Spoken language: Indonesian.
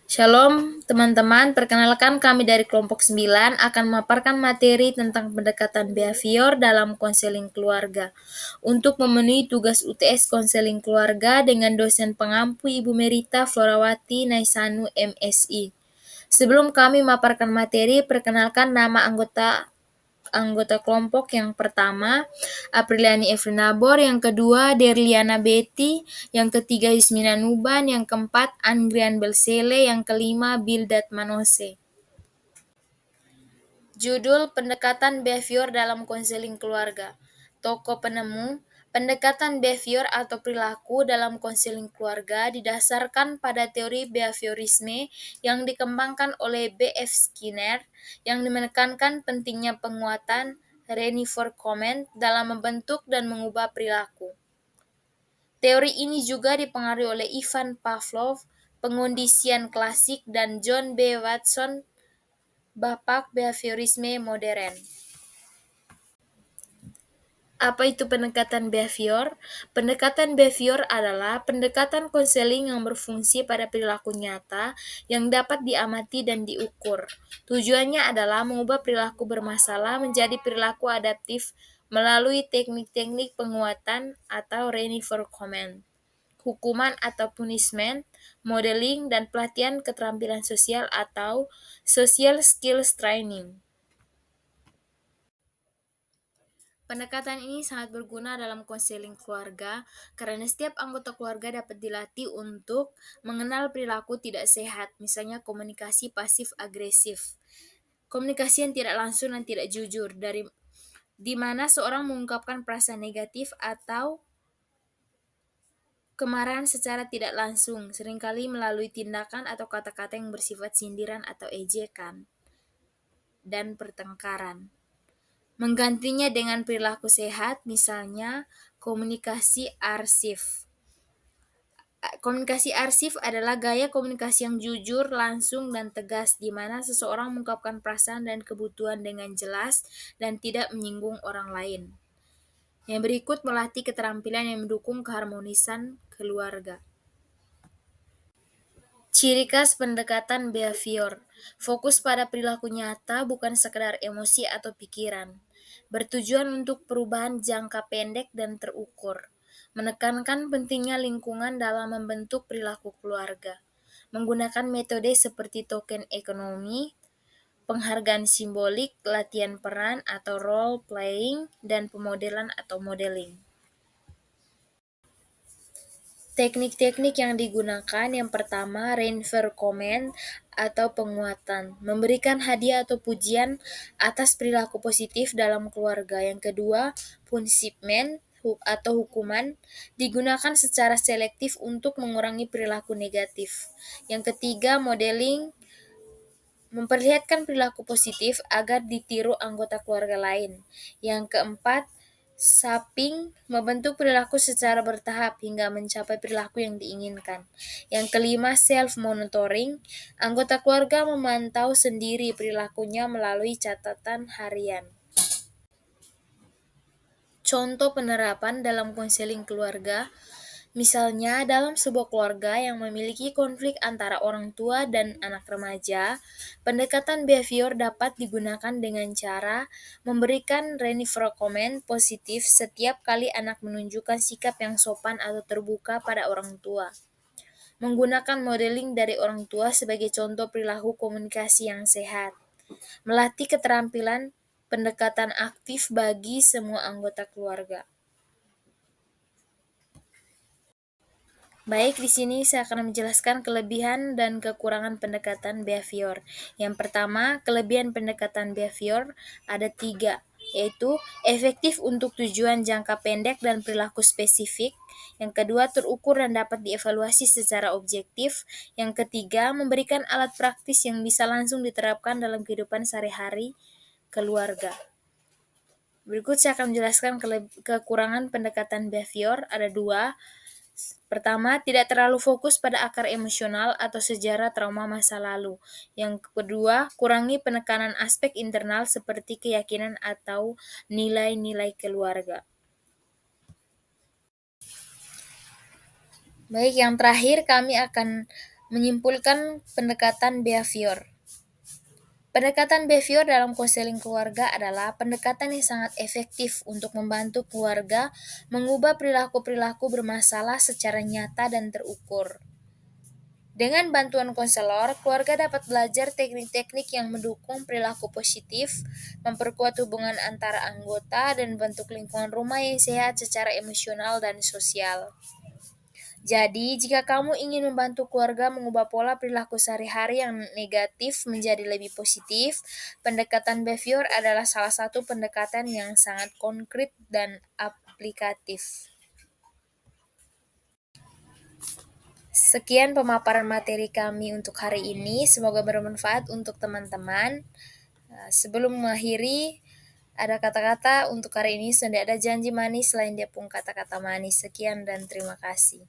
Shalom teman-teman, perkenalkan kami dari kelompok 9 akan memaparkan materi tentang pendekatan behavior dalam konseling keluarga. Untuk memenuhi tugas UTS konseling keluarga dengan dosen pengampu Ibu Merita Florawati Naisanu MSI. Sebelum kami memaparkan materi, perkenalkan nama anggota kelompok yang pertama Apriliani Efrinabor, yang kedua Derliana Betty, yang ketiga Yasmina Nuban, yang keempat Anggrian Belsele, yang kelima Bildat Manose. Judul Pendekatan Behavior dalam Konseling Keluarga. Tokoh penemu, pendekatan behavior atau perilaku dalam konseling keluarga didasarkan pada teori behaviorisme yang dikembangkan oleh B.F. Skinner yang menekankan pentingnya penguatan reinforcement dalam membentuk dan mengubah perilaku. Teori ini juga dipengaruhi oleh Ivan Pavlov, pengondisian klasik, dan John B. Watson, bapak behaviorisme modern. Apa itu pendekatan behavior? Pendekatan behavior adalah pendekatan konseling yang berfungsi pada perilaku nyata yang dapat diamati dan diukur. Tujuannya adalah mengubah perilaku bermasalah menjadi perilaku adaptif melalui teknik-teknik penguatan atau reinforcement, hukuman atau punishment, modeling, dan pelatihan keterampilan sosial atau social skills training. Pendekatan ini sangat berguna dalam konseling keluarga karena setiap anggota keluarga dapat dilatih untuk mengenal perilaku tidak sehat, misalnya komunikasi pasif-agresif, komunikasi yang tidak langsung dan tidak jujur, di mana seorang mengungkapkan perasaan negatif atau kemarahan secara tidak langsung, seringkali melalui tindakan atau kata-kata yang bersifat sindiran atau ejekan, dan pertengkaran. Menggantinya dengan perilaku sehat, misalnya komunikasi arsif. Komunikasi arsif adalah gaya komunikasi yang jujur, langsung, dan tegas, di mana seseorang mengungkapkan perasaan dan kebutuhan dengan jelas dan tidak menyinggung orang lain. Yang berikut melatih keterampilan yang mendukung keharmonisan keluarga. Ciri khas pendekatan behavior, fokus pada perilaku nyata bukan sekedar emosi atau pikiran. Bertujuan untuk perubahan jangka pendek dan terukur. Menekankan pentingnya lingkungan dalam membentuk perilaku keluarga. Menggunakan metode seperti token ekonomi, penghargaan simbolik, latihan peran atau role playing, dan pemodelan atau modeling. Teknik-teknik yang digunakan, yang pertama reinforcement atau penguatan, memberikan hadiah atau pujian atas perilaku positif dalam keluarga. Yang kedua, punishment atau hukuman, digunakan secara selektif untuk mengurangi perilaku negatif. Yang ketiga, modeling, memperlihatkan perilaku positif agar ditiru anggota keluarga lain. Yang keempat, shaping, membentuk perilaku secara bertahap hingga mencapai perilaku yang diinginkan. Yang kelima, self-monitoring, anggota keluarga memantau sendiri perilakunya melalui catatan harian. Contoh penerapan dalam konseling keluarga, misalnya dalam sebuah keluarga yang memiliki konflik antara orang tua dan anak remaja, pendekatan behavior dapat digunakan dengan cara memberikan reinforcement positif setiap kali anak menunjukkan sikap yang sopan atau terbuka pada orang tua. Menggunakan modeling dari orang tua sebagai contoh perilaku komunikasi yang sehat. Melatih keterampilan pendekatan aktif bagi semua anggota keluarga. Baik, di sini saya akan menjelaskan kelebihan dan kekurangan pendekatan behavior. Yang pertama, kelebihan pendekatan behavior ada 3, yaitu efektif untuk tujuan jangka pendek dan perilaku spesifik. Yang kedua, terukur dan dapat dievaluasi secara objektif. Yang ketiga, memberikan alat praktis yang bisa langsung diterapkan dalam kehidupan sehari-hari keluarga. Berikut saya akan menjelaskan kekurangan pendekatan behavior, ada 2. Pertama, tidak terlalu fokus pada akar emosional atau sejarah trauma masa lalu. Yang kedua, kurangi penekanan aspek internal seperti keyakinan atau nilai-nilai keluarga. Baik, yang terakhir kami akan Menyimpulkan pendekatan behavior. Pendekatan behavior dalam konseling keluarga adalah pendekatan yang sangat efektif untuk membantu keluarga mengubah perilaku-perilaku bermasalah secara nyata dan terukur. Dengan bantuan konselor, keluarga dapat belajar teknik-teknik yang mendukung perilaku positif, memperkuat hubungan antara anggota, dan bentuk lingkungan rumah yang sehat secara emosional dan sosial. Jadi, jika kamu ingin membantu keluarga mengubah pola perilaku sehari-hari yang negatif menjadi lebih positif, pendekatan behavior adalah salah satu pendekatan yang sangat konkret dan aplikatif. Sekian pemaparan materi kami untuk hari ini. Semoga bermanfaat untuk teman-teman. Sebelum mengakhiri, ada kata-kata untuk hari ini. Sudah ada janji manis selain dia pun kata-kata manis. Sekian dan terima kasih.